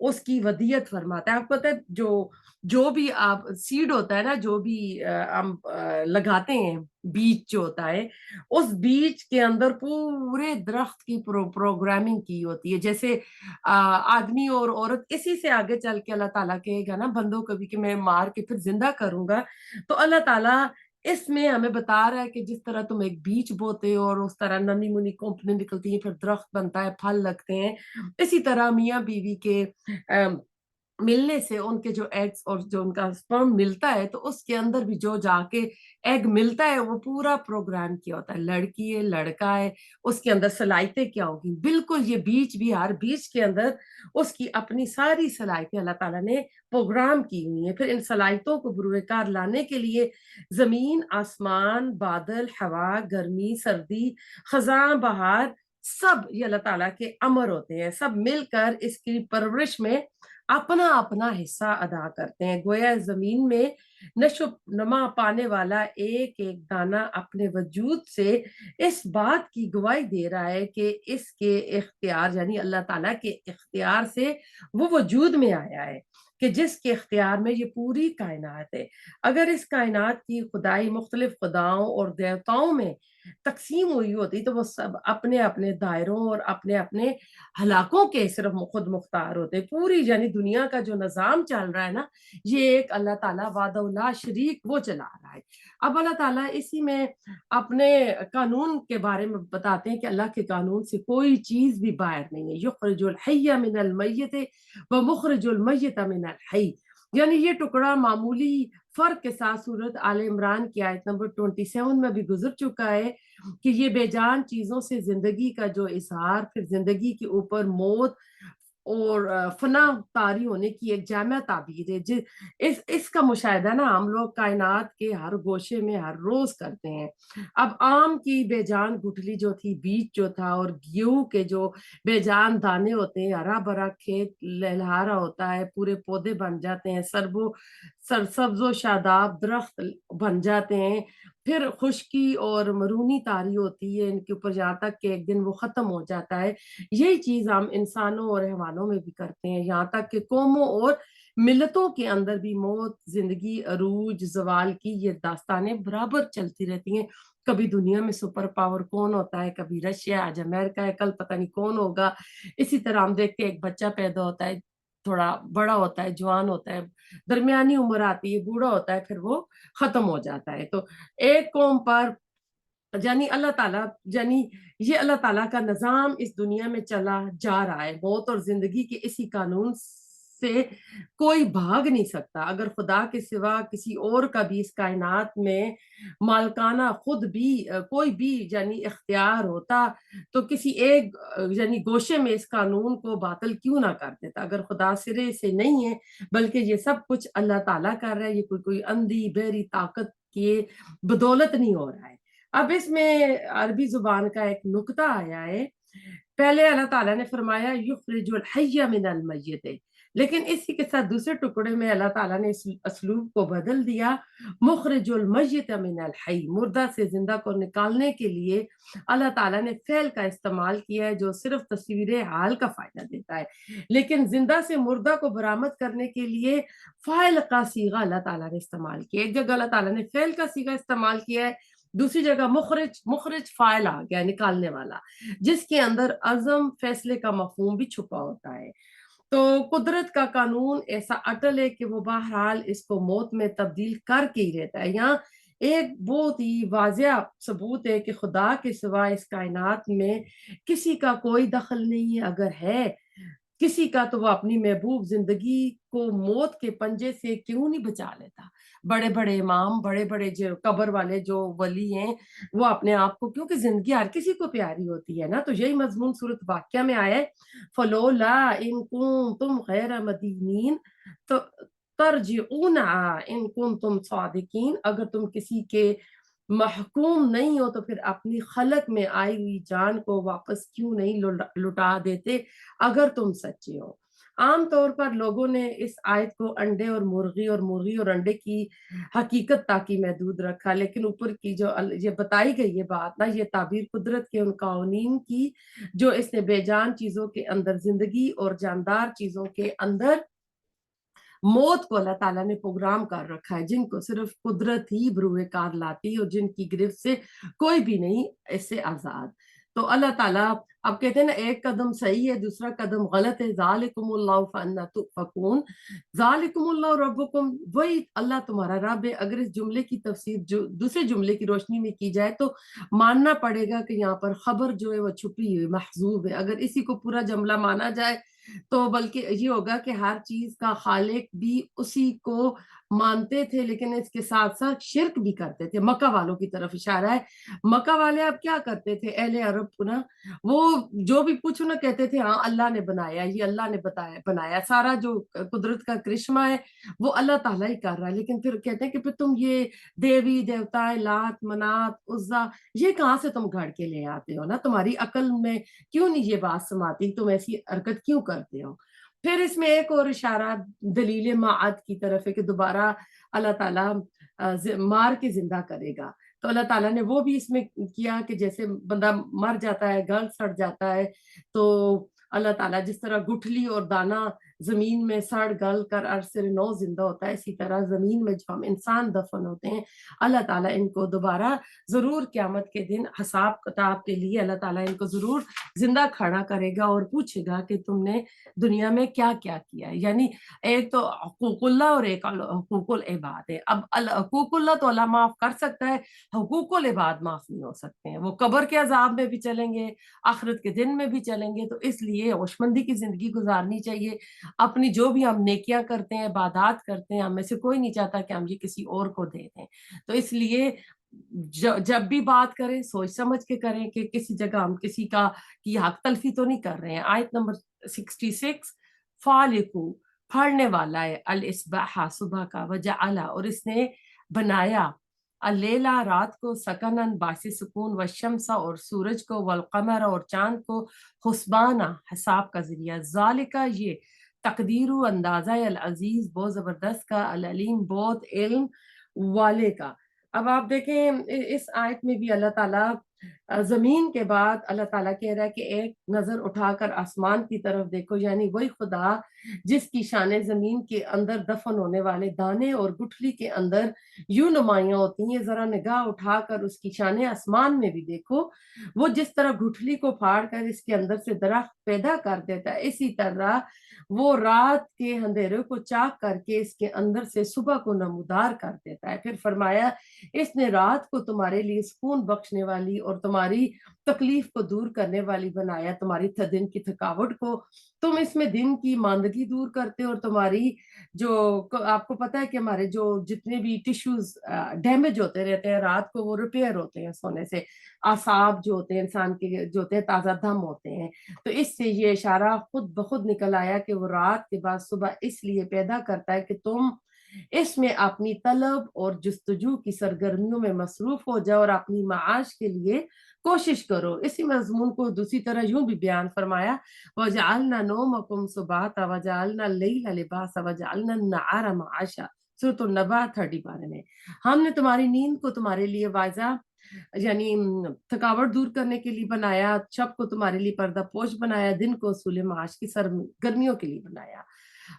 اس کی ودیت فرماتا ہے. آپ کو پتہ ہے جو بھی آپ سیڈ ہوتا ہے نا، جو بھی ہم لگاتے ہیں، بیج جو ہوتا ہے، اس بیج کے اندر پورے درخت کی پروگرامنگ کی ہوتی ہے. جیسے آدمی اور عورت، اسی سے آگے چل کے اللہ تعالیٰ کہے گا نا بندوں کو بھی کہ میں مار کے پھر زندہ کروں گا. تو اللہ تعالیٰ اس میں ہمیں بتا رہا ہے کہ جس طرح تم ایک بیج بوتے ہو اور اس طرح ننی منی کونپلیں نکلتی ہیں، پھر درخت بنتا ہے، پھل لگتے ہیں، اسی طرح میاں بیوی کے ملنے سے ان کے جو ایگز اور جو ان کا سپرم ملتا ہے، تو اس کے اندر بھی جو جا کے ایگ ملتا ہے وہ پورا پروگرام کیا ہوتا ہے. لڑکی ہے، لڑکا ہے، اس کے اندر صلاحیتیں کیا ہوگی. بالکل یہ بیج بھی، ہر بیج کے اندر اس کی اپنی ساری صلاحیتیں اللہ تعالیٰ نے پروگرام کی ہوئی ہیں. پھر ان صلاحیتوں کو بروئے کار لانے کے لیے زمین، آسمان، بادل، ہوا، گرمی، سردی، خزاں، بہار، سب یہ اللہ تعالیٰ کے امر ہوتے ہیں. سب مل کر اس کی پرورش میں اپنا اپنا حصہ ادا کرتے ہیں. گویا زمین میں نشو نما پانے والا ایک ایک دانہ اپنے وجود سے اس بات کی گواہی دے رہا ہے کہ اس کے اختیار، یعنی اللہ تعالیٰ کے اختیار سے وہ وجود میں آیا ہے، کہ جس کے اختیار میں یہ پوری کائنات ہے. اگر اس کائنات کی خدائی مختلف خداؤں اور دیوتاؤں میں تقسیم ہوئی ہوتی تو وہ سب اپنے اپنے دائروں اور اپنے اپنے ہلاکوں کے صرف خود مختار ہوتے. پوری یعنی دنیا کا جو نظام چل رہا ہے نا، یہ ایک اللہ تعالیٰ وحدہ لا شریک وہ چلا رہا ہے. اب اللہ تعالیٰ اسی میں اپنے قانون کے بارے میں بتاتے ہیں کہ اللہ کے قانون سے کوئی چیز بھی باہر نہیں ہے. یخرج الحی من المیت و مخرج المیت من الحی. یعنی یہ ٹکڑا معمولی فرق کے ساتھ سورت آل عمران کی آیت نمبر 27 میں بھی گزر چکا ہے کہ یہ بے جان چیزوں سے زندگی کا جو اظہار، پھر زندگی کے اوپر موت اور فنا طاری ہونے کی ایک جامع تعبیر ہے. اس کا مشاہدہ نا ہم لوگ کائنات کے ہر گوشے میں ہر روز کرتے ہیں. اب آم کی بے جان گٹھلی جو تھی، بیج جو تھا، اور گیہوں کے جو بے جان دانے ہوتے ہیں، ہرا بھرا کھیت لہلہارا ہوتا ہے، پورے پودے بن جاتے ہیں، سبز و شاداب درخت بن جاتے ہیں. پھر خشکی اور مرونی طاری ہوتی ہے ان کے اوپر، یہاں تک کہ ایک دن وہ ختم ہو جاتا ہے. یہی چیز ہم انسانوں اور حیوانوں میں بھی کرتے ہیں، یہاں تک کہ قوموں اور ملتوں کے اندر بھی موت، زندگی، عروج، زوال کی یہ داستانیں برابر چلتی رہتی ہیں. کبھی دنیا میں سپر پاور کون ہوتا ہے، کبھی رشیا، آج امریکہ ہے، کل پتہ نہیں کون ہوگا. اسی طرح ہم دیکھتے ہیں ایک بچہ پیدا ہوتا ہے، تھوڑا بڑا ہوتا ہے، جوان ہوتا ہے، درمیانی عمر آتی ہے، بوڑھا ہوتا ہے، پھر وہ ختم ہو جاتا ہے. تو ایک قوم پر یعنی اللہ تعالیٰ، یعنی یہ اللہ تعالیٰ کا نظام اس دنیا میں چلا جا رہا ہے. موت اور زندگی کے اسی قانون سے کوئی بھاگ نہیں سکتا. اگر خدا کے سوا کسی اور کا بھی اس کائنات میں مالکانہ خود بھی کوئی بھی یعنی اختیار ہوتا تو کسی ایک یعنی گوشے میں اس قانون کو باطل کیوں نہ کر دیتا. اگر خدا سرے سے نہیں ہے بلکہ یہ سب کچھ اللہ تعالیٰ کر رہا ہے، یہ کوئی اندھی بہری طاقت کی بدولت نہیں ہو رہا ہے. اب اس میں عربی زبان کا ایک نکتہ آیا ہے. پہلے اللہ تعالیٰ نے فرمایا یخرج الحی من المیت، لیکن اسی کے ساتھ دوسرے ٹکڑے میں اللہ تعالیٰ نے اس اسلوب کو بدل دیا، مخرج المیت من الحی. مردہ سے زندہ کو نکالنے کے لیے اللہ تعالیٰ نے فعل کا استعمال کیا ہے جو صرف تصویر حال کا فائدہ دیتا ہے، لیکن زندہ سے مردہ کو برآمد کرنے کے لیے فاعل کا صیغہ اللہ تعالیٰ نے استعمال کیا. ایک جگہ اللہ تعالیٰ نے فعل کا صیغہ استعمال کیا ہے، دوسری جگہ مخرج فاعل آ گیا، نکالنے والا، جس کے اندر عزم، فیصلے کا مفہوم بھی چھپا ہوتا ہے. تو قدرت کا قانون ایسا اٹل ہے کہ وہ بہرحال اس کو موت میں تبدیل کر کے ہی رہتا ہے. یہاں ایک بہت ہی واضح ثبوت ہے کہ خدا کے سوا اس کائنات میں کسی کا کوئی دخل نہیں ہے. اگر ہے کسی کا تو وہ اپنی محبوب زندگی کو موت کے پنجے سے کیوں نہیں بچا لیتا. بڑے بڑے امام، بڑے بڑے جو قبر والے جو ولی ہیں، وہ اپنے آپ کو، کیونکہ زندگی ہر کسی کو پیاری ہوتی ہے نا، تو یہی مضمون سورۃ واقعہ میں آیا ہے، فلولا ان کنتم غیر مدینین تو ترجعونہا ان کنتم صادقین. اگر تم کسی کے محکوم نہیں ہو تو پھر اپنی خلق میں آئی ہوئی جان کو واپس کیوں نہیں لوٹا دیتے اگر تم سچے ہو. عام طور پر لوگوں نے اس آیت کو انڈے اور مرغی اور انڈے کی حقیقت تاکہ محدود رکھا، لیکن اوپر کی جو یہ بتائی گئی یہ بات نا، یہ تعبیر قدرت کے ان قوانین کی جو اس نے بے جان چیزوں کے اندر زندگی اور جاندار چیزوں کے اندر موت کو اللہ تعالیٰ نے پروگرام کر رکھا ہے، جن کو صرف قدرت ہی بروئے کار لاتی اور جن کی گرفت سے کوئی بھی نہیں اس سے آزاد۔ تو اللہ تعالیٰ اب کہتے ہیں نا، ایک قدم صحیح ہے دوسرا قدم غلط ہے۔ ذالکم اللہ فانا تؤفکون، ذالکم اللہ ربکم، وہی اللہ تمہارا رب ہے۔ اگر اس جملے کی تفسیر جو دوسرے جملے کی روشنی میں کی جائے تو ماننا پڑے گا کہ یہاں پر خبر جو ہے وہ چھپی ہوئی محذوف ہے۔ اگر اسی کو پورا جملہ مانا جائے تو بلکہ یہ ہوگا کہ ہر چیز کا خالق بھی اسی کو مانتے تھے، لیکن اس کے ساتھ ساتھ شرک بھی کرتے تھے۔ مکہ والوں کی طرف اشارہ ہے۔ مکہ والے اب کیا کرتے تھے؟ اہل عرب کو نا، وہ جو بھی پوچھو نا کہتے تھے ہاں اللہ نے بنایا، یہ اللہ نے بنایا، سارا جو قدرت کا کرشمہ ہے وہ اللہ تعالیٰ ہی کر رہا ہے۔ لیکن پھر کہتے ہیں کہ پھر تم یہ دیوی دیوتا لات منات عزا یہ کہاں سے تم گھڑ کے لے آتے ہو نا؟ تمہاری عقل میں کیوں نہیں یہ بات سماتی؟ تم ایسی حرکت کیوں کرتے ہو؟ پھر اس میں ایک اور اشارہ دلیل معاد کی طرف ہے کہ دوبارہ اللہ تعالیٰ مار کے زندہ کرے گا۔ تو اللہ تعالیٰ نے وہ بھی اس میں کیا کہ جیسے بندہ مر جاتا ہے، گل سڑ جاتا ہے، تو اللہ تعالیٰ جس طرح گٹھلی اور دانہ زمین میں سڑ گل کر عرصے نو زندہ ہوتا ہے، اسی طرح زمین میں جو ہم انسان دفن ہوتے ہیں اللہ تعالیٰ ان کو دوبارہ ضرور قیامت کے دن حساب کتاب کے لیے اللہ تعالیٰ ان کو ضرور زندہ کھڑا کرے گا اور پوچھے گا کہ تم نے دنیا میں کیا کیا کیا ہے۔ یعنی ایک تو حقوق اللہ اور ایک حقوق العباد ہے۔ اب حقوق اللہ تو اللہ معاف کر سکتا ہے، حقوق العباد معاف نہیں ہو سکتے ہیں۔ وہ قبر کے عذاب میں بھی چلیں گے، آخرت کے دن میں بھی چلیں گے، تو اس لیے ہوشمندی کی زندگی گزارنی چاہیے۔ اپنی جو بھی ہم نیکیاں کرتے ہیں، عبادات کرتے ہیں، ہم میں سے کوئی نہیں چاہتا کہ ہم یہ کسی اور کو دے دیں۔ تو اس لیے جب بھی بات کریں سوچ سمجھ کے کریں کہ کسی جگہ ہم کسی کی حق تلفی تو نہیں کر رہے ہیں۔ آیت نمبر 66، فالقو پھاڑنے والا ہے، الاصباح صبح کا، وجعل اور اس نے بنایا، اللیلہ رات کو، سکنن باعث سکون، والشمس اور سورج کو، والقمر اور چاند کو، حسبانہ حساب کا ذریعہ، ذالکہ یہ، تقدیر اندازہ العزیز بہت زبردست کا، العلیم بہت علم والے کا۔ اب آپ دیکھیں اس آیت میں بھی اللہ تعالیٰ زمین کے بعد اللہ تعالیٰ کہہ رہا ہے کہ ایک نظر اٹھا کر آسمان کی طرف دیکھو، یعنی وہی خدا جس کی شانیں زمین کے اندر دفن ہونے والے دانے اور گٹھلی کے اندر یوں نمایاں ہوتی ہیں، ذرا نگاہ اٹھا کر اس کی شانیں آسمان میں بھی دیکھو۔ وہ جس طرح گٹھلی کو پھاڑ کر اس کے اندر سے درخت پیدا کر دیتا ہے، اسی طرح وہ رات کے اندھیرے کو چاک کر کے اس کے اندر سے صبح کو نمودار کر دیتا ہے۔ پھر فرمایا اس نے رات کو تمہارے لیے سکون بخشنے والی اور تمہاری تکلیف کو دور کرنے والی بنایا، تمہاری دن کی تھکاوٹ کو تم اس میں دن کی ماندگی دور کرتے ہو، اور تمہاری جو آپ کو پتا ہے کہ ہمارے جو جتنے بھی ٹیشوز ڈیمیج ہوتے رہتے ہیں رات کو وہ ریپیئر ہوتے ہیں سونے سے، اعصاب جو ہوتے ہیں انسان کے جو ہوتے ہیں تازہ دم ہوتے ہیں۔ تو اس سے یہ اشارہ خود بخود نکل آیا کہ وہ رات کے بعد صبح اس لیے پیدا کرتا ہے کہ تم اس میں اپنی طلب اور جستجو کی سرگرمیوں میں مصروف ہو جاؤ اور اپنی معاش کے لیے کوشش کرو۔ اسی مضمون کو دوسری طرح یوں بھی بیان فرمایا، وَجَعَلْنَا نَوْمَكُمْ سُبَاتًا وَجَعَلْنَا اللَّيْلَ لِبَاسًا وَجَعَلْنَا النَّهَارَ مَعَاشًا، سورۃ النبأ 32 میں۔ ہم نے تمہاری نیند کو تمہارے لیے واضح یعنی تھکاوٹ دور کرنے کے لیے بنایا، شب کو تمہارے لیے پردہ پوش بنایا، دن کو اصول معاش کی سرگرمیوں کے لیے بنایا۔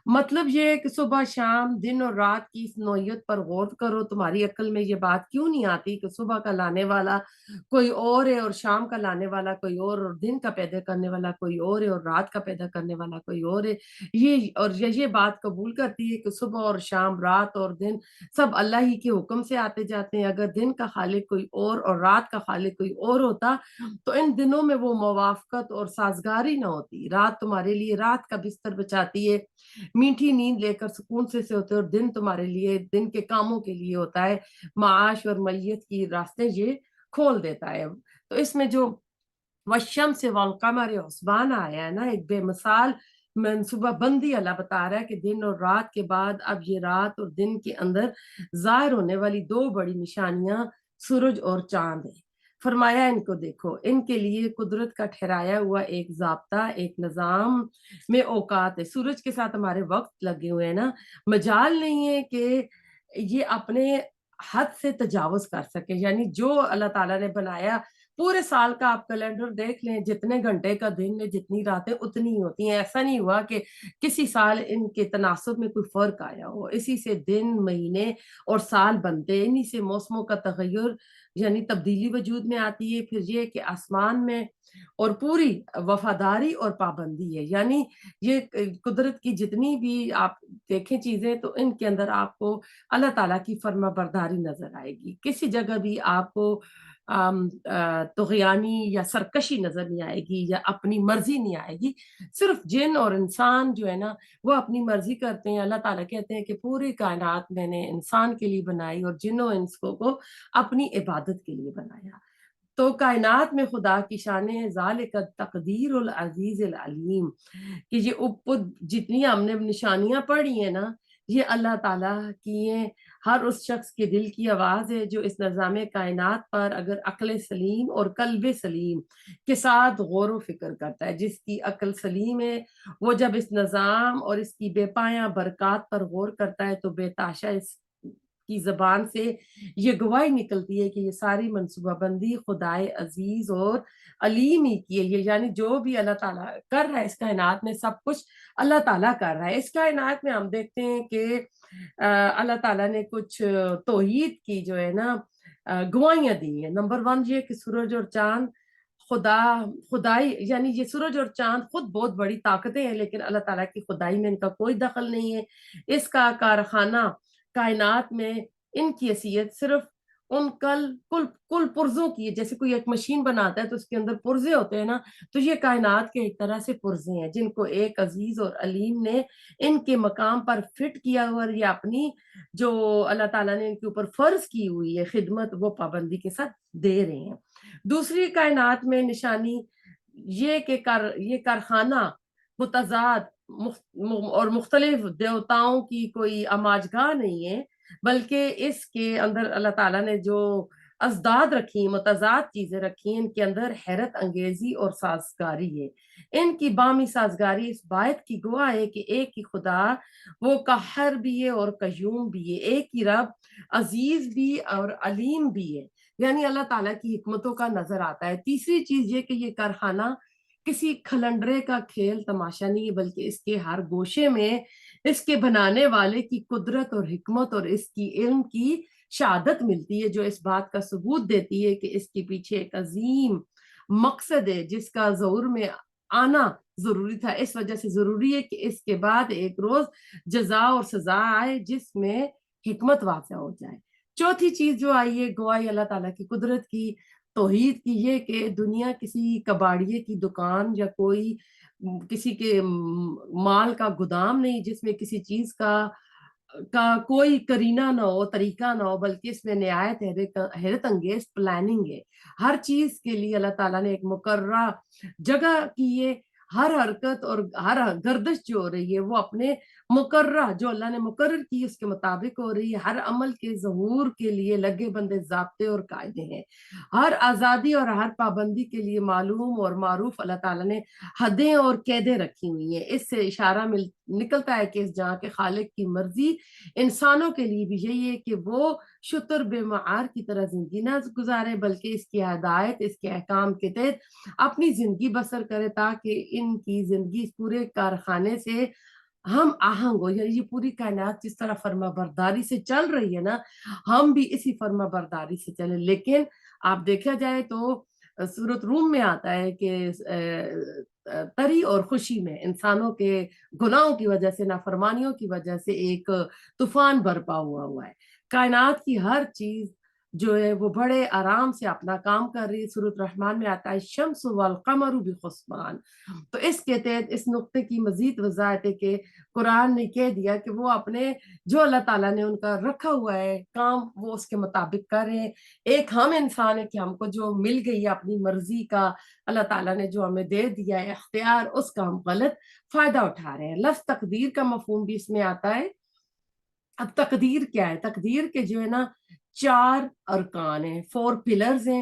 مطلب یہ ہے کہ صبح شام دن اور رات کی اس نوعیت پر غور کرو۔ تمہاری عقل میں یہ بات کیوں نہیں آتی کہ صبح کا لانے والا کوئی اور ہے اور شام کا لانے والا کوئی اور دن کا پیدا کرنے والا کوئی اور ہے اور رات کا پیدا کرنے والا کوئی اور ہے؟ یہ بات قبول کرتی ہے کہ صبح اور شام رات اور دن سب اللہ ہی کے حکم سے آتے جاتے ہیں۔ اگر دن کا خالق کوئی اور رات کا خالق کوئی اور ہوتا تو ان دنوں میں وہ موافقت اور سازگاری نہ ہوتی۔ رات تمہارے لیے رات کا بستر بچاتی ہے، میٹھی نیند لے کر سکون سے ہوتے، اور دن تمہارے لیے دن کے کاموں کے لیے ہوتا ہے، معاش اور میت کی راستے یہ کھول دیتا ہے۔ تو اس میں جو والشمس والقمر حسبان آیا ہے نا، ایک بے مثال منصوبہ بندی اللہ بتا رہا ہے کہ دن اور رات کے بعد اب یہ رات اور دن کے اندر ظاہر ہونے والی دو بڑی نشانیاں سورج اور چاند ہیں۔ فرمایا ان کو دیکھو، ان کے لیے قدرت کا ٹھہرایا ہوا ایک ضابطہ، ایک نظام میں اوقات ہے. سورج کے ساتھ ہمارے وقت لگے ہوئے ہیں نا، مجال نہیں ہے کہ یہ اپنے حد سے تجاوز کر سکے. یعنی جو اللہ تعالیٰ نے بنایا، پورے سال کا آپ کیلنڈر دیکھ لیں، جتنے گھنٹے کا دن ہے، جتنی راتیں اتنی ہی ہوتی ہیں. ایسا نہیں ہوا کہ کسی سال ان کے تناسب میں کوئی فرق آیا ہو. اسی سے دن، مہینے اور سال بنتے، انہی سے موسموں کا تغیر یعنی تبدیلی وجود میں آتی ہے. پھر یہ کہ آسمان میں اور پوری وفاداری اور پابندی ہے. یعنی یہ قدرت کی جتنی بھی آپ دیکھیں چیزیں، تو ان کے اندر آپ کو اللہ تعالیٰ کی فرما برداری نظر آئے گی. کسی جگہ بھی آپ کو طغیانی یا سرکشی نظر نہیں آئے گی، یا اپنی مرضی نہیں آئے گی. صرف جن اور انسان جو ہے نا، وہ اپنی مرضی کرتے ہیں. اللہ تعالیٰ کہتے ہیں کہ پوری کائنات میں نے انسان کے لیے بنائی اور جنوں انسوں کو اپنی عبادت کے لیے بنایا. تو کائنات میں خدا کی شان ہے، ذالک تقدیر العزیز العلیم، کہ یہ اوپر جتنی ہم نے نشانیاں پڑھی ہیں نا، یہ اللہ تعالیٰ کی ہیں. ہر اس شخص کے دل کی آواز ہے جو اس نظام کائنات پر اگر عقل سلیم اور قلب سلیم کے ساتھ غور و فکر کرتا ہے. جس کی عقل سلیم ہے، وہ جب اس نظام اور اس کی بے پایاں برکات پر غور کرتا ہے، تو بے تحاشا اس کی زبان سے یہ گواہی نکلتی ہے کہ یہ ساری منصوبہ بندی خدائے عزیز اور علیم ہی کی ہے. یہ یعنی جو بھی اللہ تعالیٰ کر رہا ہے اس کائنات میں، سب کچھ اللہ تعالیٰ کر رہا ہے. اس کائنات میں ہم دیکھتے ہیں کہ اللہ تعالیٰ نے کچھ توحید کی جو ہے نا گواہیاں دی ہیں. نمبر 1 یہ کہ سورج اور چاند خدائی، یعنی یہ سورج اور چاند خود بہت بڑی طاقتیں ہیں، لیکن اللہ تعالیٰ کی خدائی میں ان کا کوئی دخل نہیں ہے. اس کا کارخانہ کائنات میں ان کی حیثیت صرف ان کل پرزوں کی ہے. جیسے کوئی ایک مشین بناتا ہے تو اس کے اندر پرزے ہوتے ہیں نا، تو یہ کائنات کے ایک طرح سے پرزے ہیں جن کو ایک عزیز اور علیم نے ان کے مقام پر فٹ کیا ہوا، اور یہ اپنی جو اللہ تعالیٰ نے ان کے اوپر فرض کی ہوئی ہے خدمت، وہ پابندی کے ساتھ دے رہے ہیں. دوسری کائنات میں نشانی یہ کہ یہ کارخانہ متضاد اور مختلف دیوتاؤں کی کوئی آماجگاہ نہیں ہے، بلکہ اس کے اندر اللہ تعالیٰ نے جو ازداد رکھی، متضاد چیزیں رکھی، ان کے اندر حیرت انگیزی اور سازگاری ہے. ان کی بامی سازگاری اس بات کی گواہ ہے کہ ایک ہی خدا، وہ قہر بھی ہے اور قیوم بھی ہے. ایک ہی رب عزیز بھی اور علیم بھی ہے. یعنی اللہ تعالیٰ کی حکمتوں کا نظر آتا ہے. تیسری چیز یہ کہ یہ کارخانہ کسی کھلنڈرے کا کھیل تماشا نہیں ہے، بلکہ اس کے ہر گوشے میں اس کے بنانے والے کی قدرت اور حکمت اور اس کی علم کی شہادت ملتی ہے، جو اس بات کا ثبوت دیتی ہے کہ اس کے پیچھے ایک عظیم مقصد ہے جس کا ظہور میں آنا ضروری تھا. اس وجہ سے ضروری ہے کہ اس کے بعد ایک روز جزا اور سزا آئے جس میں حکمت واضح ہو جائے. چوتھی چیز جو آئی ہے گواہی اللہ تعالیٰ کی قدرت کی، توحید کی، یہ کہ دنیا کسی کباڑیے کی دکان یا کوئی کسی کے مال کا گودام نہیں، جس میں کسی چیز کا کوئی کرینہ نہ ہو، طریقہ نہ ہو، بلکہ اس میں نہایت حیرت انگیز پلاننگ ہے. ہر چیز کے لیے اللہ تعالیٰ نے ایک مقررہ جگہ کی ہے. ہر حرکت اور ہر گردش جو ہو رہی ہے وہ اپنے مقررہ جو اللہ نے مقرر کی اس کے مطابق ہو رہی ہے. ہر عمل کے ظہور کے لیے لگے بندے ضابطے اور قاعدے ہیں. ہر آزادی اور ہر پابندی کے لیے معلوم اور معروف اللہ تعالیٰ نے حدیں اور قیدیں رکھی ہوئی ہیں. اس سے اشارہ نکلتا ہے کہ اس جہاں کے خالق کی مرضی انسانوں کے لیے بھی یہی ہے کہ وہ شتر بے معار کی طرح زندگی نہ گزارے، بلکہ اس کی ہدایت، اس کے احکام کے تحت اپنی زندگی بسر کرے، تاکہ ان کی زندگی اس پورے کارخانے سے ہم آہنگ ہو. یعنی یہ پوری کائنات جس طرح فرما برداری سے چل رہی ہے نا، ہم بھی اسی فرما برداری سے چلیں. لیکن آپ دیکھا جائے تو سورۃ روم میں آتا ہے کہ تری اور خوشی میں انسانوں کے گناہوں کی وجہ سے، نافرمانیوں کی وجہ سے ایک طوفان برپا ہوا ہے. کائنات کی ہر چیز جو ہے وہ بڑے آرام سے اپنا کام کر رہی ہے. سورۃ رحمان میں آتا ہے شمس والقمر بحسبان. تو اس کے تحت اس نقطے کی مزید وضاحت ہے کہ قرآن نے کہہ دیا کہ وہ اپنے جو اللہ تعالیٰ نے ان کا رکھا ہوا ہے کام، وہ اس کے مطابق کر رہے ہیں. ایک ہم انسان ہے کہ ہم کو جو مل گئی ہے اپنی مرضی کا، اللہ تعالیٰ نے جو ہمیں دے دیا ہے اختیار، اس کا ہم غلط فائدہ اٹھا رہے ہیں. لفظ تقدیر کا مفہوم بھی اس میں آتا ہے. اب تقدیر کیا ہے؟ تقدیر کے جو ہے نا 4 ارکان ہیں، 4 پلرز ہیں.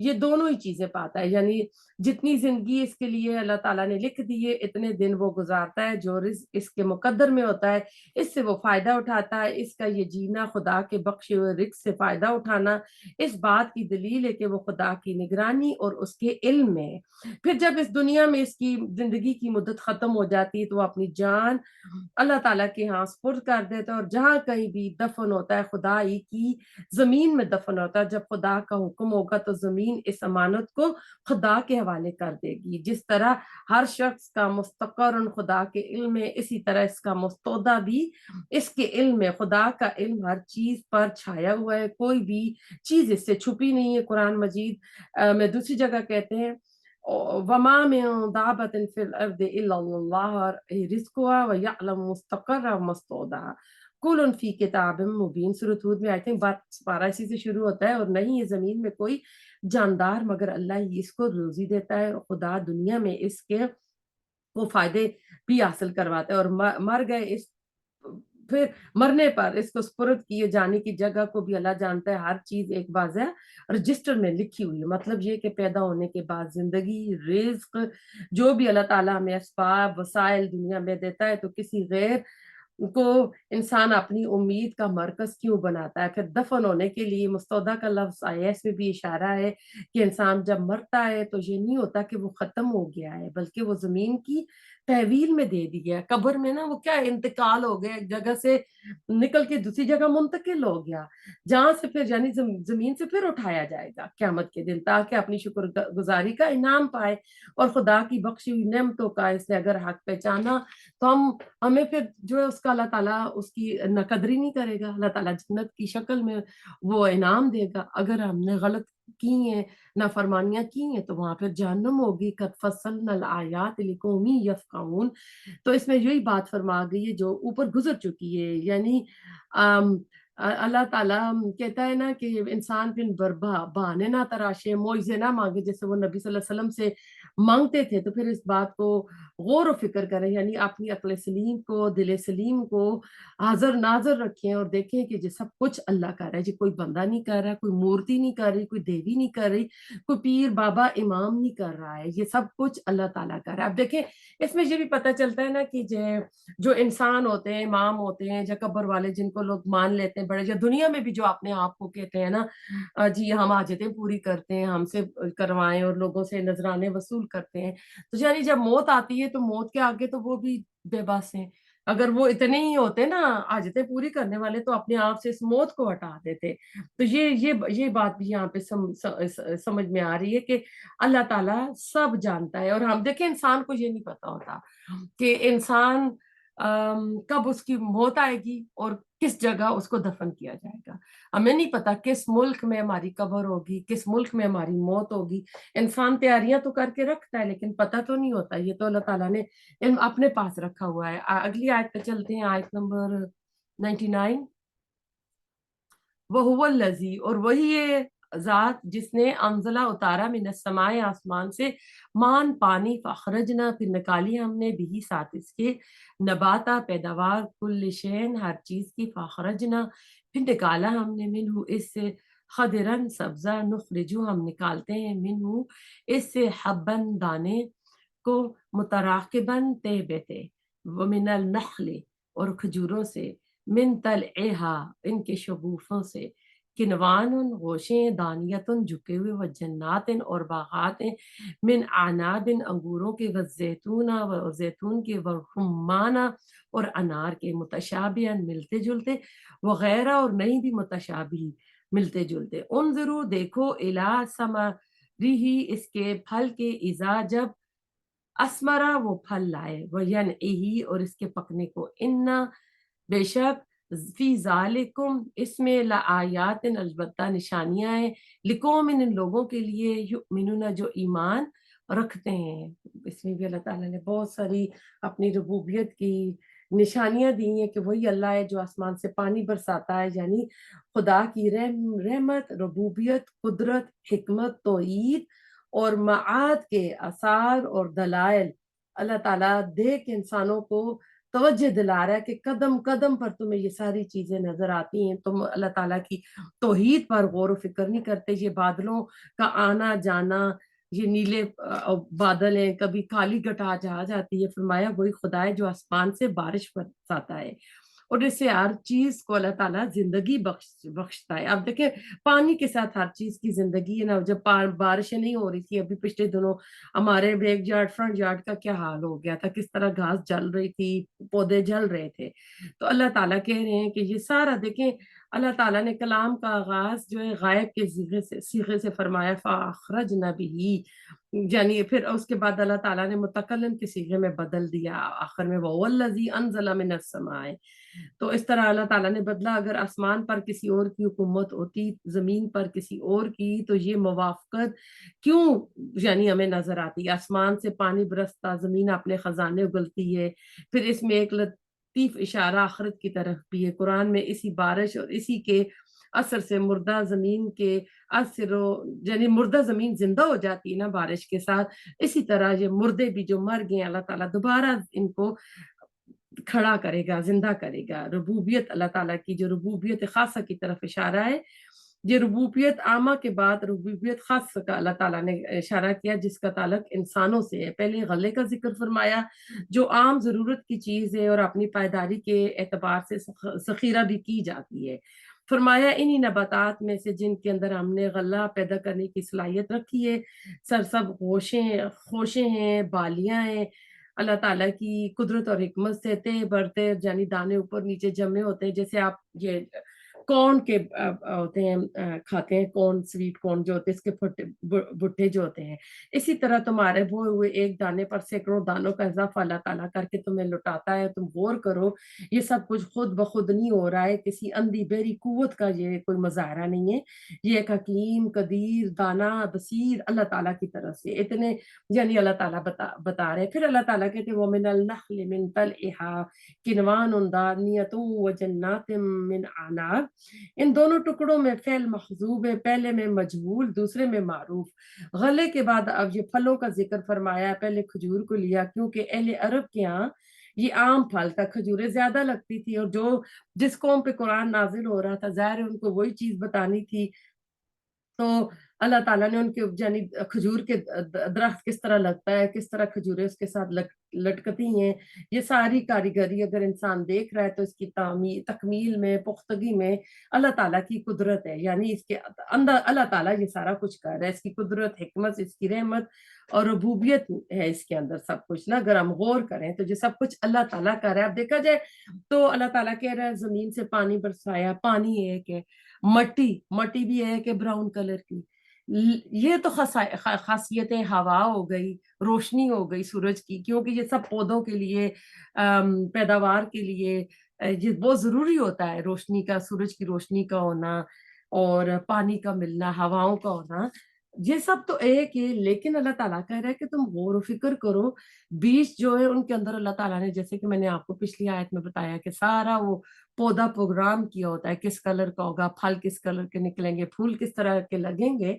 یہ دونوں ہی چیزیں پاتا ہے، یعنی جتنی زندگی اس کے لیے اللہ تعالیٰ نے لکھ دی ہے اتنے دن وہ گزارتا ہے، جو رزق اس کے مقدر میں ہوتا ہے اس سے وہ فائدہ اٹھاتا ہے، اس کا یہ جینا خدا کے بخشے ہوئے رزق سے فائدہ اٹھانا اس بات کی دلیل ہے کہ وہ خدا کی نگرانی اور اس کے علم میں ہے۔ پھر جب اس دنیا میں اس کی زندگی کی مدت ختم ہو جاتی ہے تو وہ اپنی جان اللہ تعالیٰ کے ہاں سپرد کر دیتا ہے، اور جہاں کہیں بھی دفن ہوتا ہے خدا ہی کی زمین میں دفن ہوتا ہے، جب خدا کا حکم ہوگا تو زمین اس امانت کو خدا کے حوالے کر دے گی۔ جس طرح ہر شخص کا مستقر خدا کے علم ہے، اسی طرح اس کا مستودع بھی اس کے علم ہے۔ خدا کا علم ہر چیز پر چھایا ہوا ہے، کوئی بھی چیز اس سے چھپی نہیں ہے۔ قرآن مجید میں دوسری جگہ کہتے ہیں وما من دابۃ فی الارض الا اللہ رزقها ویعلم مستقرها ومستودعها کل فی کتاب مبین۔ سورۃ ہود میں آئی تھنک پارہ اسی سے شروع ہوتا ہے، اور نہیں یہ زمین میں کوئی جاندار مگر اللہ ہی اس کو روزی دیتا ہے، اور خدا دنیا میں اس کے وہ فائدے بھی حاصل کرواتا ہے، اور مر گئے اس پھر مرنے پر اس کو سپرد کیے جانے کی جگہ کو بھی اللہ جانتا ہے، ہر چیز ایک واضح رجسٹر میں لکھی ہوئی ہے۔ مطلب یہ کہ پیدا ہونے کے بعد زندگی، رزق، جو بھی اللہ تعالیٰ ہمیں اسباب وسائل دنیا میں دیتا ہے تو کسی غیر کو انسان اپنی امید کا مرکز کیوں بناتا ہے۔ پھر دفن ہونے کے لیے مستودع کا لفظ آیا، اس میں بھی اشارہ ہے کہ انسان جب مرتا ہے تو یہ نہیں ہوتا کہ وہ ختم ہو گیا ہے، بلکہ وہ زمین کی تحویل میں دے دی گیا۔ قبر میں نا وہ کیا انتقال ہو گیا، ایک جگہ سے نکل کے دوسری جگہ منتقل ہو گیا، جہاں سے پھر یعنی زمین سے پھر اٹھایا جائے گا قیامت کے دن، تاکہ اپنی شکر گزاری کا انعام پائے اور خدا کی بخشی ہوئی نعمتوں کا اس نے اگر حق پہچانا تو ہمیں پھر جو ہے اس کا اللہ تعالیٰ اس کی نقدری نہیں کرے گا، اللہ تعالیٰ جنت کی شکل میں وہ انعام دے گا۔ اگر ہم نے غلط کی ہیں، نافرمانیاں کی ہیں، تو وہاں پھر جہنم ہوگی۔ قد فصلنا الآیات لقوم یفقہون، تو اس میں یہی بات فرما گئی ہے جو اوپر گزر چکی ہے، یعنی اللہ تعالیٰ کہتا ہے نا کہ انسان پھر بہانے نہ تراشے، معجزے نہ مانگے جیسے وہ نبی صلی اللہ علیہ وسلم سے مانگتے تھے، تو پھر اس بات کو غور و فکر کریں، یعنی اپنی عقل سلیم کو، دل سلیم کو حاضر ناظر رکھیں اور دیکھیں کہ یہ سب کچھ اللہ کا رہا ہے، جی کوئی بندہ نہیں کر رہا، کوئی مورتی نہیں کر رہی، کوئی دیوی نہیں کر رہی، کوئی پیر بابا امام نہیں کر رہا ہے، یہ سب کچھ اللہ تعالیٰ کا رہا ہے۔ اب دیکھیں اس میں یہ بھی پتہ چلتا ہے نا کہ جو انسان ہوتے ہیں، امام ہوتے ہیں، یا قبر والے جن کو لوگ مان لیتے ہیں بڑے، یا دنیا میں بھی جو اپنے آپ کو کہتے ہیں نا جی ہم حاجتیں پوری کرتے ہیں، ہم سے کروائیں، اور لوگوں سے نذرانے وصول کرتے ہیں، تو یعنی جب موت آتی ہے تو موت کے آگے تو وہ بھی بے بس ہیں۔ اگر وہ اتنے ہی ہوتے نا حاجتیں پوری کرنے والے تو اپنے آپ سے اس موت کو ہٹا دیتے۔ تو یہ بات بھی یہاں پہ سمجھ میں آ رہی ہے کہ اللہ تعالیٰ سب جانتا ہے، اور ہم دیکھیں انسان کو یہ نہیں پتا ہوتا کہ انسان کب اس کی موت آئے گی اور کس جگہ اس کو دفن کیا جائے گا۔ ہمیں نہیں پتا کس ملک میں ہماری قبر ہوگی، کس ملک میں ہماری موت ہوگی۔ انسان تیاریاں تو کر کے رکھتا ہے لیکن پتہ تو نہیں ہوتا، یہ تو اللہ تعالیٰ نے علم اپنے پاس رکھا ہوا ہے۔ اگلی آیت پہ چلتے ہیں، آیت نمبر 99۔ وَهُوَ الَّذِي، اور وہی ہے ذات جس نے انزلہ اتارا من السماء، آسمان سے، مان پانی، فاخرجنا، پھر نکالی ہم نے بھی ساتھ اس کے، نباتا پیداوار، کل شین ہر چیز کی، فاخرجنا پھر نکالا ہم نے، منہ اس سے، خضرن سبزہ، نخرجو ہم نکالتے ہیں، منہ اس سے، حبن دانے کو، متراقبن تہبتے، ومن النخل اور کھجوروں سے، من طلعہا ان کے شگوفوں سے، کنوان گوشیں، دانیتن جھکے ہوئے، و جناتن اور باغات ہیں، من اعناب انگوروں کے، و زیتون و زیتون کے، و رمانہ اور انار کے، متشابہن ملتے جلتے، وغیرہ اور نہیں بھی متشابہ ملتے جلتے، انظروا دیکھو، الی ثمرہ اس کے پھل کے، اذا جب اسمرا وہ پھل لائے، وینعہ اور اس کے پکنے کو، انا بے شک، فی ذالکم اس میں، لآیات البتہ نشانیاں ہیں، لقوم ان لوگوں کے لیے، یؤمنون جو ایمان رکھتے ہیں۔ اس میں بھی اللہ تعالیٰ نے بہت ساری اپنی ربوبیت کی نشانیاں دی ہیں کہ وہی اللہ ہے جو آسمان سے پانی برساتا ہے، یعنی خدا کی رحمت، ربوبیت، قدرت، حکمت، توحید اور معاد کے آثار اور دلائل اللہ تعالیٰ دے کے انسانوں کو توجہ دلا رہا ہے کہ قدم قدم پر تمہیں یہ ساری چیزیں نظر آتی ہیں، تم اللہ تعالیٰ کی توحید پر غور و فکر نہیں کرتے. یہ بادلوں کا آنا جانا، یہ نیلے بادل ہیں، کبھی کالی گٹاج آ جاتی ہے، فرمایا وہی خدا ہے جو آسمان سے بارش برساتا ہے اور اس سے ہر چیز کو اللہ تعالیٰ زندگی بخشتا ہے. اب دیکھیں پانی کے ساتھ ہر چیز کی زندگی ہے نا. جب بارشیں نہیں ہو رہی تھی ابھی پچھلے دنوں، ہمارے بیک یارڈ فرنٹ یارڈ کا کیا حال ہو گیا تھا، کس طرح گھاس جل رہی تھی، پودے جل رہے تھے. تو اللہ تعالیٰ کہہ رہے ہیں کہ یہ سارا دیکھیں، اللہ تعالیٰ نے کلام کا آغاز جو ہے غائب کے صیغے سے فرمایا، فَأَخْرَجْنَا بِهِ، یعنی پھر اس کے بعد اللہ تعالیٰ نے متکلم کے صیغے میں بدل دیا آخر میں، وَهُوَ الَّذِي أَنزَلَ مِنَ السَّمَاءِ. تو اس طرح اللہ تعالیٰ نے بدلا. اگر آسمان پر کسی اور کی حکومت ہوتی، زمین پر کسی اور کی، تو یہ موافقت کیوں یعنی ہمیں نظر آتی. آسمان سے پانی برستا، زمین اپنے خزانے اگلتی ہے. پھر اس میں ایک لطیف اشارہ آخرت کی طرف بھی ہے قرآن میں. اسی بارش اور اسی کے اثر سے مردہ زمین کے اثر یعنی مردہ زمین زندہ ہو جاتی ہے نا بارش کے ساتھ. اسی طرح یہ مردے بھی جو مر گئے اللہ تعالیٰ دوبارہ ان کو کھڑا کرے گا، زندہ کرے گا. ربوبیت اللہ تعالیٰ کی جو ربوبیت خاصہ کی طرف اشارہ ہے. یہ ربوبیت عامہ کے بعد ربوبیت خاصہ کا اللہ تعالیٰ نے اشارہ کیا جس کا تعلق انسانوں سے ہے. پہلے غلے کا ذکر فرمایا جو عام ضرورت کی چیز ہے اور اپنی پائیداری کے اعتبار سے ذخیرہ بھی کی جاتی ہے. فرمایا انہی نباتات میں سے جن کے اندر ہم نے غلہ پیدا کرنے کی صلاحیت رکھی ہے، سرسب خوشیں ہیں، بالیاں ہیں. اللہ تعالیٰ کی قدرت اور حکمت سے تے برتے یعنی دانے اوپر نیچے جمے ہوتے ہیں. جیسے آپ یہ کون کے ہوتے ہیں کھاتے ہیں، کون سویٹ کون جو ہوتے ہیں، اس کے بھٹے جو ہوتے ہیں، اسی طرح تمہارے بوئے ہوئے ایک دانے پر سینکڑوں دانوں کا اضافہ اللہ تعالیٰ کر کے تمہیں لٹاتا ہے. تم غور کرو، یہ سب کچھ خود بخود نہیں ہو رہا ہے، کسی اندھی بہری قوت کا یہ کوئی مظاہرہ نہیں ہے. یہ ایک حکیم قدیر دانا بصیر اللہ تعالیٰ کی طرف سے اتنے یعنی اللہ تعالیٰ بتا رہے. پھر اللہ تعالیٰ کہتے ہیں وَمِنَ النَّخْلِ مِن طَلْعِهَا قِنْوَانٌ دَانِيَةٌ وَجَنَّاتٍ مِّنْ أَعْنَابٍ. ان دونوں ٹکڑوں میں فعل محذوب ہے، پہلے میں مجہول دوسرے میں معروف. غلے کے بعد اب یہ پھلوں کا ذکر فرمایا. پہلے کھجور کو لیا کیونکہ اہل عرب کے ہاں یہ عام پھل تھا، کھجوریں زیادہ لگتی تھی، اور جس قوم پہ قرآن نازل ہو رہا تھا ظاہر ہے ان کو وہی چیز بتانی تھی. تو اللہ تعالیٰ نے ان کے یعنی کھجور کے درخت کس طرح لگتا ہے، کس طرح کھجوریں اس کے ساتھ لٹکتی ہیں، یہ ساری کاریگری اگر انسان دیکھ رہا ہے تو اس کی تکمیل میں پختگی میں اللہ تعالیٰ کی قدرت ہے. یعنی اس کے اندر اللہ تعالیٰ یہ سارا کچھ کر رہا ہے. اس کی قدرت، حکمت، اس کی رحمت اور ربوبیت ہے اس کے اندر سب کچھ نا. اگر ہم غور کریں تو یہ سب کچھ اللہ تعالیٰ کر رہا ہے. اب دیکھا جائے تو اللہ تعالیٰ کہہ رہا ہے زمین سے پانی برسایا. پانی ایک ہے، مٹی بھی ہے کہ براؤن کلر کی. یہ تو خاصیتیں ہوا ہو گئی، روشنی ہو گئی سورج کی، کیونکہ یہ سب پودوں کے لیے پیداوار کے لیے یہ بہت ضروری ہوتا ہے روشنی کا، سورج کی روشنی کا ہونا اور پانی کا ملنا، ہواؤں کا ہونا. یہ سب تو ایک ہے، لیکن اللہ تعالیٰ کہہ رہا ہے کہ تم غور و فکر کرو. بیج جو ہے ان کے اندر اللہ تعالیٰ نے جیسے کہ میں نے آپ کو پچھلی آیت میں بتایا کہ سارا وہ پودا پروگرام کیا ہوتا ہے، کس کلر کا ہوگا، پھل کس کلر کے نکلیں گے، پھول کس طرح کے لگیں گے.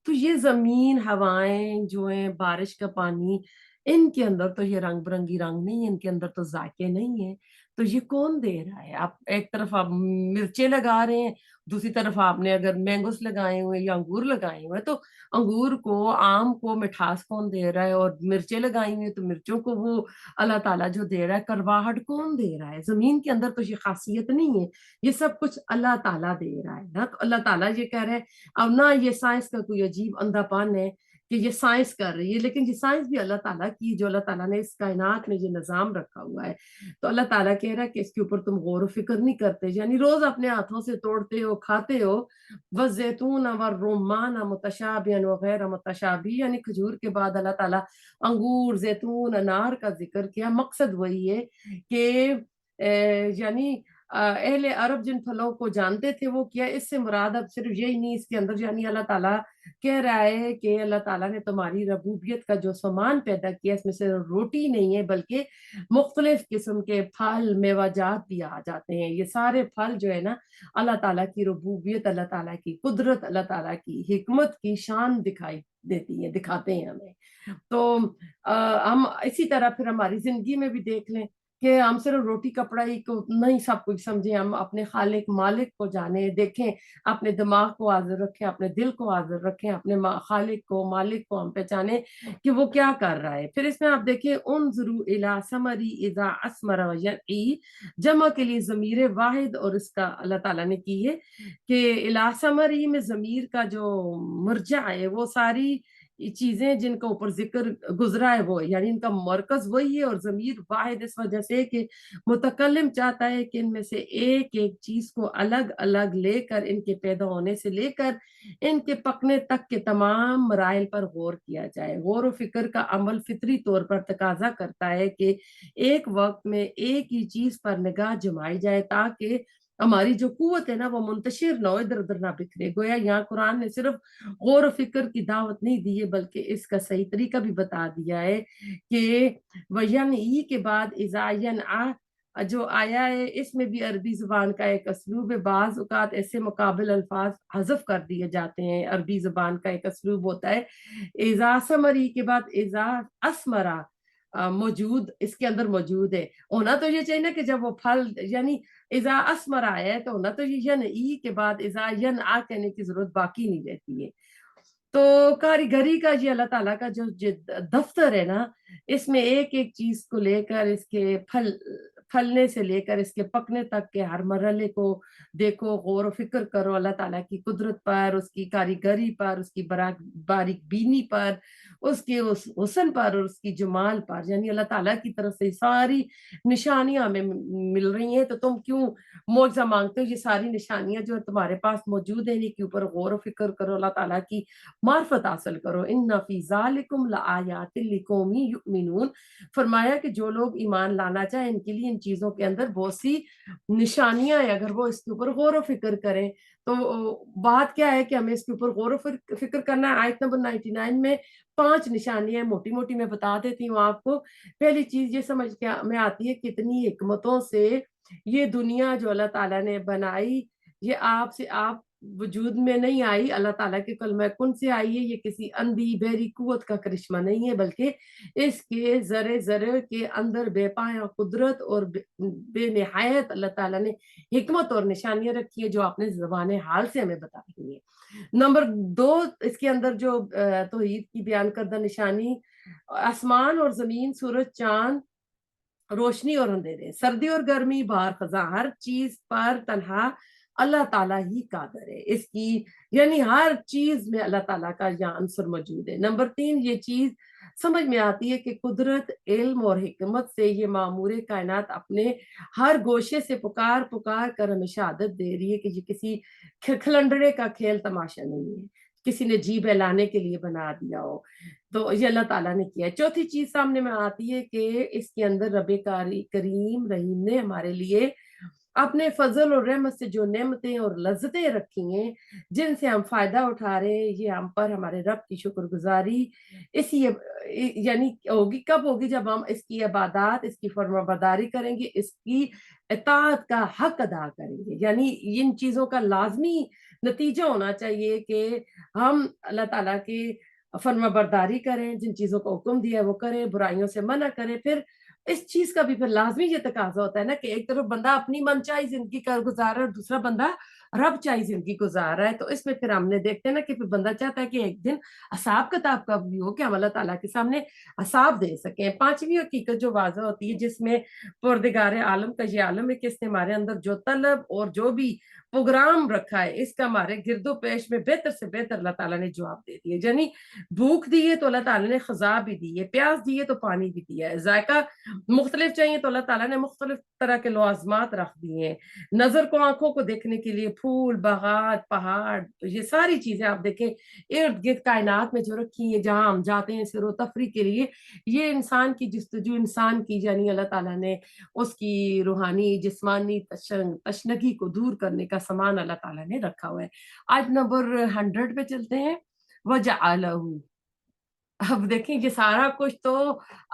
تو یہ زمین، ہوائیں جو ہیں، بارش کا پانی، ان کے اندر تو یہ رنگ برنگی رنگ نہیں ہے، ان کے اندر تو ذائقے نہیں ہیں. تو یہ کون دے رہا ہے؟ آپ ایک طرف آپ مرچیں لگا رہے ہیں، دوسری طرف آپ نے اگر مینگوز لگائے ہوئے یا انگور لگائے ہوئے تو انگور کو، آم کو مٹھاس کون دے رہا ہے؟ اور مرچیں لگائی ہوئی تو مرچوں کو وہ اللہ تعالیٰ جو دے رہا ہے کرواہٹ کون دے رہا ہے؟ زمین کے اندر تو یہ خاصیت نہیں ہے، یہ سب کچھ اللہ تعالیٰ دے رہا ہے نا. تو اللہ تعالیٰ یہ کہہ رہے ہیں. اب نہ یہ سائنس کا کوئی عجیب اندھا پن ہے کہ یہ سائنس کر رہی ہے، لیکن یہ سائنس بھی اللہ تعالیٰ کی، جو اللہ تعالیٰ نے اس کائنات میں یہ نظام رکھا ہوا ہے. تو اللہ تعالیٰ کہہ رہا ہے کہ اس کے اوپر تم غور و فکر نہیں کرتے، یعنی روز اپنے ہاتھوں سے توڑتے ہو، کھاتے ہو. والزیتون والرمان متشابہا وغیر متشابہ، یعنی کھجور کے بعد اللہ تعالیٰ انگور، زیتون، انار کا ذکر کیا. مقصد وہی ہے کہ یعنی اہل عرب جن پھلوں کو جانتے تھے وہ کیا، اس سے مراد اب صرف یہی نہیں، اس کے اندر یعنی اللہ تعالیٰ کہہ رہا ہے کہ اللہ تعالیٰ نے تمہاری ربوبیت کا جو سامان پیدا کیا اس میں سے روٹی نہیں ہے بلکہ مختلف قسم کے پھل، میوہ جات بھی آ جاتے ہیں. یہ سارے پھل جو ہے نا اللہ تعالیٰ کی ربوبیت، اللہ تعالیٰ کی قدرت، اللہ تعالیٰ کی حکمت کی شان دکھائی دیتی ہے، دکھاتے ہیں ہمیں. تو ہم اسی طرح پھر ہماری زندگی میں بھی دیکھ لیں کہ ہم صرف روٹی کپڑا ہی کو نہیں سب کچھ سمجھیں، ہم اپنے خالق مالک کو جانیں، دیکھیں، اپنے دماغ کو حاضر رکھیں، اپنے دل کو حاضر رکھیں، اپنے خالق کو مالک کو ہم پہچانیں کہ وہ کیا کر رہا ہے۔ پھر اس میں آپ دیکھیں انظروا الی ثمری اذا اثمر وینعی، جمع کے لیے ضمیر واحد اور اس کا اللہ تعالیٰ نے کی ہے کہ الی ثمری میں ضمیر کا جو مرجع ہے وہ ساری چیزیں جن کا اوپر ذکر گزرا ہے وہ، یعنی ان کا مرکز وہی ہے اور ضمیر واحد اس وجہ سے کہ متکلم چاہتا ہے کہ ان میں سے ایک ایک چیز کو الگ الگ لے کر، ان کے پیدا ہونے سے لے کر ان کے پکنے تک کے تمام مراحل پر غور کیا جائے۔ غور و فکر کا عمل فطری طور پر تقاضا کرتا ہے کہ ایک وقت میں ایک ہی چیز پر نگاہ جمائی جائے تاکہ ہماری جو قوت ہے نا وہ منتشر نہ ہو، ادھر ادھر نہ بکھرے۔ گویا یہاں قرآن نے صرف غور و فکر کی دعوت نہیں دی ہے بلکہ اس کا صحیح طریقہ بھی بتا دیا ہے کہ وَيَنْعِي کے بعد اِذَا يَنْعَى جو آیا ہے اس میں بھی عربی زبان کا ایک اسلوب ہے۔ بعض اوقات ایسے مقابل الفاظ حذف کر دیے جاتے ہیں، عربی زبان کا ایک اسلوب ہوتا ہے اِذَا ثَمَرِي کے بعد اِذَا أَثْمَرَ موجود، اس کے اندر موجود ہے۔ ہونا تو یہ چاہیے نا کہ جب وہ پھل، یعنی اذا اسمر آیا ہے تو ہونا تو یہ ینعی کے بعد اذا ینعا کہنے کی ضرورت باقی نہیں رہتی ہے۔ تو کاریگری کا یہ اللہ تعالیٰ کا جو دفتر ہے نا، اس میں ایک ایک چیز کو لے کر اس کے پھلنے سے لے کر اس کے پکنے تک کے ہر مرحلے کو دیکھو، غور و فکر کرو اللہ تعالیٰ کی قدرت پر، اس کی کاریگری پر، اس کی باریک بینی پر، اس کے حسن پر اور اس کی جمال پر، یعنی اللہ تعالیٰ کی طرف سے ساری نشانیاں ہمیں مل رہی ہیں، تو تم کیوں معجزہ مانگتے ہو؟ یہ ساری نشانیاں جو تمہارے پاس موجود ہیں ان کے اوپر غور و فکر کرو، اللہ تعالیٰ کی معرفت حاصل کرو۔ ان فی ذالکم لآیات لقوم یؤمنون، فرمایا کہ جو لوگ ایمان لانا چاہیں ان کے لیے ان چیزوں کے اندر بہت سی نشانیاں ہیں، اگر وہ اس کے اوپر غور و فکر کریں تو بات کیا ہے کہ ہمیں اس کے اوپر غور و فکر کرنا ہے۔ آیت نمبر 99 میں 5 نشانیاں موٹی موٹی میں بتا دیتی ہوں آپ کو۔ پہلی چیز یہ سمجھ کے میں آتی ہے کتنی حکمتوں سے یہ دنیا جو اللہ تعالیٰ نے بنائی، یہ آپ وجود میں نہیں آئی، اللہ تعالیٰ کے کلمہ کن سے آئی ہے۔ یہ کسی اندھی بحری قوت کا کرشمہ نہیں ہے بلکہ اس کے ذرے ذرے کے اندر بے پایہ قدرت اور بے نہایت اللہ تعالیٰ نے حکمت اور نشانیاں رکھی ہے جو آپ نے زبان حال سے ہمیں بتا دی ہے۔ نمبر 2، اس کے اندر جو توحید کی بیان کردہ نشانی، آسمان اور زمین، سورج، چاند، روشنی اور اندھیرے، سردی اور گرمی، بہار خزاں، ہر چیز پر تنہا اللہ تعالیٰ ہی قادر ہے۔ اس کی یعنی ہر چیز میں اللہ تعالیٰ کا یہاں عنصر موجود ہے۔ نمبر 3، یہ چیز سمجھ میں آتی ہے کہ قدرت، علم اور حکمت سے یہ معمور کائنات اپنے ہر گوشے سے پکار کر ہمیں شہادت دے رہی ہے کہ یہ کسی کھلنڈرے کا کھیل تماشا نہیں ہے، کسی نے جی بہلانے کے لیے بنا دیا ہو، تو یہ اللہ تعالیٰ نے کیا ہے۔ چوتھی چیز سامنے میں آتی ہے کہ اس کے اندر رب کریم رحیم نے ہمارے لیے اپنے فضل اور رحمت سے جو نعمتیں اور لذتیں رکھی ہیں جن سے ہم فائدہ اٹھا رہے ہیں، یہ ہم پر ہمارے رب کی شکر گزاری اسی یعنی ہوگی، کب ہوگی؟ جب ہم اس کی عبادات، اس کی فرما برداری کریں گے، اس کی اطاعت کا حق ادا کریں گے۔ یعنی ان چیزوں کا لازمی نتیجہ ہونا چاہیے کہ ہم اللہ تعالیٰ کی فرما برداری کریں، جن چیزوں کا حکم دیا ہے وہ کریں، برائیوں سے منع کریں۔ پھر اس چیز کا بھی پھر لازمی یہ تقاضا ہوتا ہے نا کہ ایک طرف بندہ اپنی من چاہی زندگی کا گزار رہا ہے اور دوسرا بندہ رب چاہی زندگی گزار رہا ہے، تو اس میں پھر ہم نے دیکھتے ہیں نا کہ پھر بندہ چاہتا ہے کہ ایک دن حساب کتاب کا بھی ہو کہ ہم اللہ تعالیٰ کے سامنے حساب دے سکیں۔ پانچویں حقیقت جو واضح ہوتی ہے جس میں پروردگار عالم کا یہ عالم ہے کہ اس نے ہمارے اندر جو طلب اور جو بھی پروگرام رکھا ہے اس کا ہمارے گرد و پیش میں بہتر سے بہتر اللہ تعالیٰ نے جواب دے دیا۔ یعنی بھوک دی ہے تو اللہ تعالیٰ نے خزاں بھی دی ہے، پیاس دی ہے تو پانی بھی دیا ہے، ذائقہ مختلف چاہیے تو اللہ تعالیٰ نے مختلف طرح کے لوازمات رکھ دیے ہیں، نظر کو آنکھوں کو دیکھنے کے لیے پھول، باغات، پہاڑ، یہ ساری چیزیں آپ دیکھیں ارد گرد کائنات میں جو رکھی ہیں جہاں ہم جاتے ہیں سیر و تفریح کے لیے، یہ انسان کی جستجو، انسان کی یعنی اللہ تعالیٰ نے اس کی روحانی جسمانی تشنگی کو دور کرنے کا سامان اللہ تعالیٰ نے رکھا ہوا ہے۔ آج نمبر 100 پہ چلتے ہیں۔ وَجَعَلَهُ، اب دیکھیں یہ سارا کچھ تو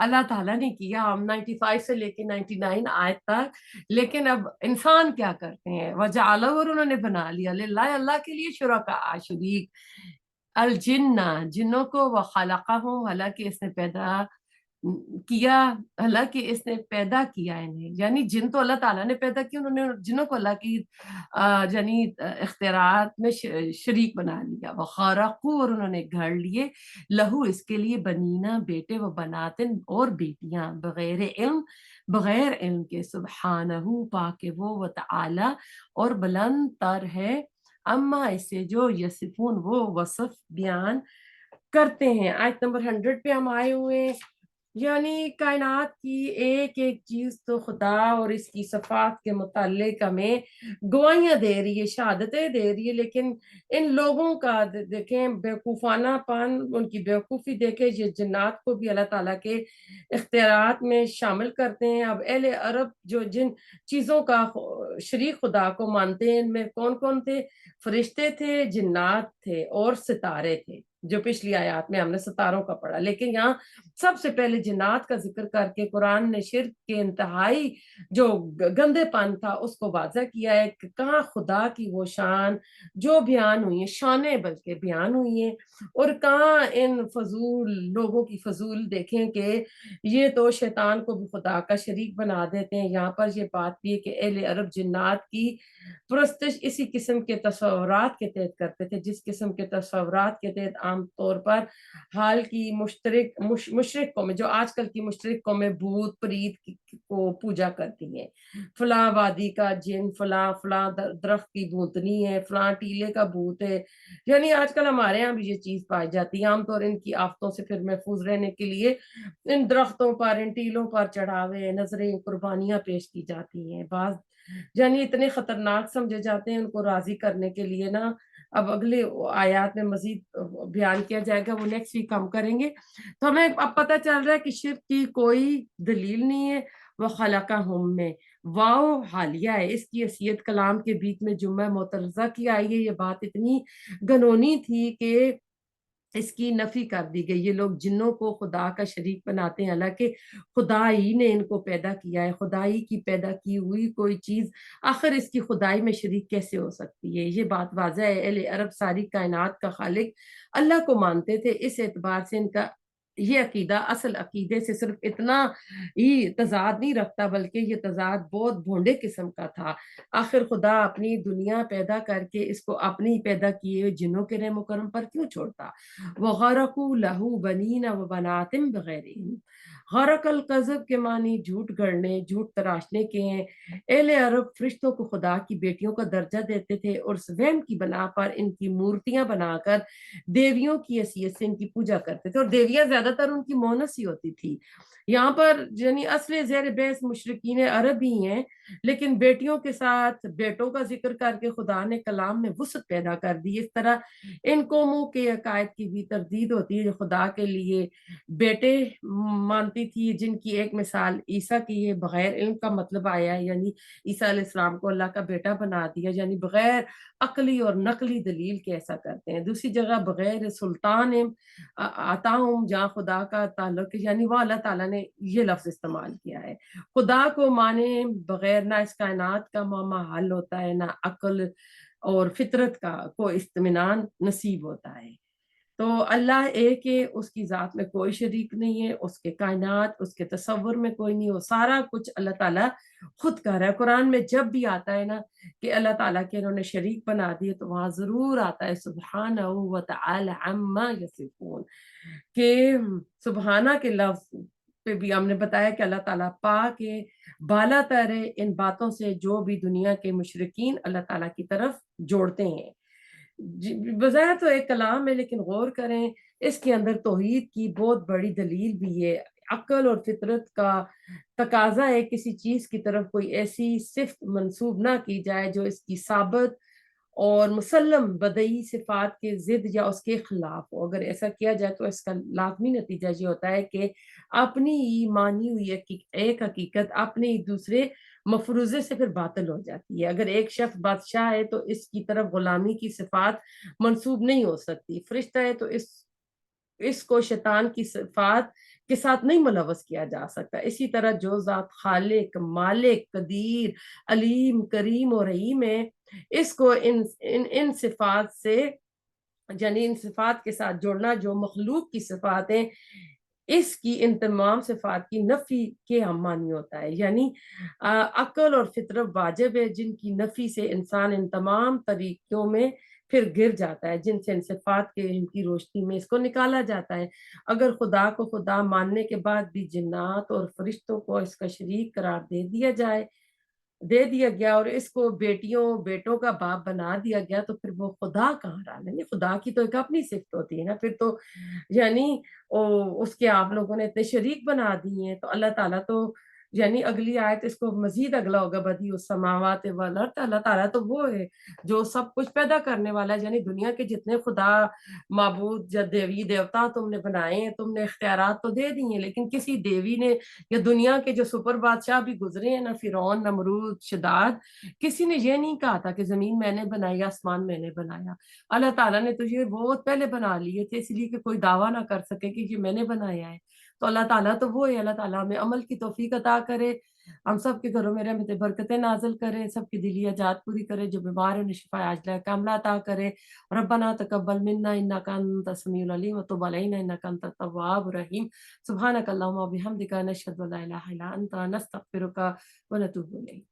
اللہ تعالیٰ نے کیا، ہم 95 سے لے کے 99 آیت تک، لیکن اب انسان کیا کرتے ہیں؟ وَجَعَلَهُ، اور انہوں نے بنا لیا، للہ، اللہ کے لیے، شرکاء، شریک، الجن، جنوں کو، وخلقہم، حالانکہ اس نے پیدا کیا، حالانکہ اس نے پیدا کیا انہیں، یعنی جن تو اللہ تعالیٰ نے پیدا کی، انہوں نے جنوں کو اللہ کی یعنی اختیارات میں شریک بنا لیا، وخارقو، اور انہوں نے گھڑ لیے، لہو اس کے لیے، بنینا بیٹے، و بناتن اور بیٹیاں، بغیر علم، بغیر علم کے، سبحانہ پاک وہ، و تعالی اور بلند تر ہے، اما اس سے جو یصفون وہ وصف بیان کرتے ہیں۔ آیت نمبر 100 پہ ہم آئے ہوئے ہیں۔ یعنی کائنات کی ایک ایک چیز تو خدا اور اس کی صفات کے متعلق ہمیں گواہیاں دے رہی ہے، شہادتیں دے رہی ہے، لیکن ان لوگوں کا دیکھیں بیوقوفانہ پن، ان کی بیوقوفی دیکھیں، یہ جنات کو بھی اللہ تعالیٰ کے اختیارات میں شامل کرتے ہیں۔ اب اہل عرب جو جن چیزوں کا شریک خدا کو مانتے ہیں، ان میں کون کون تھے؟ فرشتے تھے، جنات تھے اور ستارے تھے، جو پچھلی آیات میں ہم نے ستاروں کا پڑھا، لیکن یہاں سب سے پہلے جنات کا ذکر کر کے قرآن نے شرک کے انتہائی جو گندے پن تھا اس کو واضح کیا ہے کہ کہاں خدا کی وہ شان جو بیان ہوئی ہیں، شانیں بلکہ بیان ہوئی ہیں، اور کہاں ان فضول لوگوں کی فضول دیکھیں کہ یہ تو شیطان کو بھی خدا کا شریک بنا دیتے ہیں۔ یہاں پر یہ بات بھی ہے کہ اہل عرب جنات کی پرستش اسی قسم کے تصورات کے تحت کرتے تھے، جس قسم کے تصورات کے تحت عام طور پر حال کی مشرق قومیں، جو آج کل کی مشرق قومیں بھوت پریت کو پوجا کرتی ہیں، فلاں وادی کا جن، فلاں فلاں درخت کی بھوتنی ہے، فلاں ٹیلے کا بھوت ہے، یعنی آج کل ہمارے یہاں بھی یہ چیز پائی جاتی ہے۔ عام طور ان کی آفتوں سے پھر محفوظ رہنے کے لیے ان درختوں پر، ان ٹیلوں پر چڑھاوے نظریں قربانیاں پیش کی جاتی ہیں، بعض یعنی اتنے خطرناک سمجھے جاتے ہیں، ان کو راضی کرنے کے لیے نا اب اگلے آیات میں مزید بیان کیا جائے گا، وہ نیکسٹ ویک ہم کریں گے۔ تو ہمیں اب پتہ چل رہا ہے کہ شرک کی کوئی دلیل نہیں ہے۔ وہ خلقہم میں واو حالیہ ہے، اس کی حیثیت کلام کے بیچ میں جمعہ معترضہ کی آئی ہے۔ یہ بات اتنی گنونی تھی کہ اس کی نفی کر دی گئی۔ یہ لوگ جنوں کو خدا کا شریک بناتے ہیں، حالانکہ خدا ہی نے ان کو پیدا کیا ہے، خدائی کی پیدا کی ہوئی کوئی چیز آخر اس کی خدائی میں شریک کیسے ہو سکتی ہے؟ یہ بات واضح ہے۔ اہل عرب ساری کائنات کا خالق اللہ کو مانتے تھے، اس اعتبار سے ان کا یہ عقیدہ اصل عقیدے سے صرف اتنا ہی تضاد نہیں رکھتا، بلکہ یہ تضاد بہت بھونڈے قسم کا تھا۔ آخر خدا اپنی دنیا پیدا کر کے اس کو اپنی ہی پیدا کیے ہوئے جنوں کے رحم و کرم پر کیوں چھوڑتا؟ وَغَرَقُوا لَهُ بَنِينَ وَبَنَاتٍ بِغَيْرِ علم۔ غرق القذب کے معنی جھوٹ گڑنے، جھوٹ تراشنے کے ہیں۔ اہل عرب فرشتوں کو خدا کی بیٹیوں کا درجہ دیتے تھے، اور اس وہم کی بنا پر ان کی مورتیاں بنا کر دیویوں کی حیثیت سے ان کی پوجا کرتے تھے، اور دیویاں زیادہ تر ان کی مونس ہی ہوتی تھی۔ یہاں پر یعنی اصل زیر بحث مشرکین عرب ہی ہیں، لیکن بیٹیوں کے ساتھ بیٹوں کا ذکر کر کے خدا نے کلام میں وسعت پیدا کر دی۔ اس طرح ان قوموں کے عقائد کی بھی تردید ہوتی ہے، جو خدا کے لیے بیٹے مانتی تھی، جن کی ایک مثال عیسیٰ کی ہے، بغیر علم کا مطلب آیا ہے، یعنی عیسیٰ علیہ السلام کو اللہ کا بیٹا بنا دیا، یعنی بغیر عقلی اور نقلی دلیل کے ایسا کرتے ہیں۔ دوسری جگہ بغیر سلطان آتا ہوں، جہاں خدا کا تعلق، یعنی وہ اللہ تعالیٰ نے یہ لفظ استعمال کیا ہے۔ خدا کو مانے بغیر نہ اس کائنات کا معاملہ حل ہوتا ہے، نہ عقل اور فطرت کا کوئی اطمینان نصیب ہوتا ہے۔ تو اللہ ایک ہے، اس کی ذات میں کوئی شریک نہیں ہے، اس کے کائنات، اس کے تصور میں کوئی نہیں، وہ سارا کچھ اللہ تعالیٰ خود کر رہا ہے۔ قرآن میں جب بھی آتا ہے نا کہ اللہ تعالیٰ کے انہوں نے شریک بنا دیے، تو وہاں ضرور آتا ہے سبحانہ و تعالی عما یصفون، کہ سبحانہ کے لفظ پہ بھی ہم نے بتایا کہ اللہ تعالیٰ پاک ہے، بالا تر ہے ان باتوں سے جو بھی دنیا کے مشرکین اللہ تعالیٰ کی طرف جوڑتے ہیں۔ بظاہر تو ایک کلام ہے، لیکن غور کریں اس کے اندر توحید کی بہت بڑی دلیل بھی ہے۔ عقل اور فطرت کا تقاضا ہے کسی چیز کی طرف کوئی ایسی صفت منسوب نہ کی جائے جو اس کی ثابت اور مسلم بدئی صفات کے ضد یا اس کے خلاف ہو۔ اگر ایسا کیا جائے تو اس کا لازمی نتیجہ یہ ہوتا ہے کہ اپنی ہی مانی ہوئی ایک حقیقت اپنے ہی دوسرے مفروضے سے پھر باطل ہو جاتی ہے۔ اگر ایک شخص بادشاہ ہے تو اس کی طرف غلامی کی صفات منسوب نہیں ہو سکتی، فرشتہ ہے تو اس کو شیطان کی صفات کے ساتھ نہیں ملوث کیا جا سکتا۔ اسی طرح جو ذات خالق، مالک، قدیر، علیم، کریم اور رحیم ہے، اس کو ان صفات سے، یعنی ان صفات کے ساتھ جوڑنا جو مخلوق کی صفات ہیں، اس کی ان تمام صفات کی نفی کے ہم معنی ہوتا ہے، یعنی عقل اور فطرت واجب ہے جن کی نفی سے انسان ان تمام طریقوں میں پھر گر جاتا ہے، جن سے ان صفات کے علم کی روشنی میں اس کو نکالا جاتا ہے۔ اگر خدا کو خدا ماننے کے بعد بھی جنات اور فرشتوں کو اس کا شریک قرار دے دیا گیا اور اس کو بیٹیوں بیٹوں کا باپ بنا دیا گیا، تو پھر وہ خدا کہاں رہا؟ یعنی خدا کی تو ایک اپنی صفت ہوتی ہے نا، پھر تو یعنی اس کے آپ لوگوں نے اتنے شریک بنا دیے ہیں، تو اللہ تعالیٰ تو یعنی اگلی آیت اس کو مزید اگلا ہوگا، بدیع السماوات والارض، اللہ تعالیٰ تو وہ ہے جو سب کچھ پیدا کرنے والا ہے، یعنی دنیا کے جتنے خدا معبود یا دیوی دیوتا تم نے بنائے ہیں، تم نے اختیارات تو دے دی ہیں، لیکن کسی دیوی نے یا دنیا کے جو سپر بادشاہ بھی گزرے ہیں نا، فرعون، نمرود، شداد، کسی نے یہ نہیں کہا تھا کہ زمین میں نے بنائی، آسمان میں نے بنایا۔ اللہ تعالیٰ نے تو یہ بہت پہلے بنا لیے تھے، اس لیے کہ کوئی دعویٰ نہ کر سکے کہ یہ میں نے بنایا ہے۔ تو اللہ تعالیٰ تو وہ ہے، اللہ تعالیٰ ہمیں عمل کی توفیق عطا کرے، ہم سب کے گھروں میں رحمت برکتیں نازل کرے، سب کی دلی حاجات پوری کرے، جو بیمار ہیں انہیں شفا عاجلہ کاملہ عطا کرے۔ ربنا تقبل منا انک انت السمیع العلیم وتب علینا انک انت التواب الرحیم۔ سبحانک اللہم وبحمدک نشہد ان لا الہ الا انت نستغفرک ونتوب الیک۔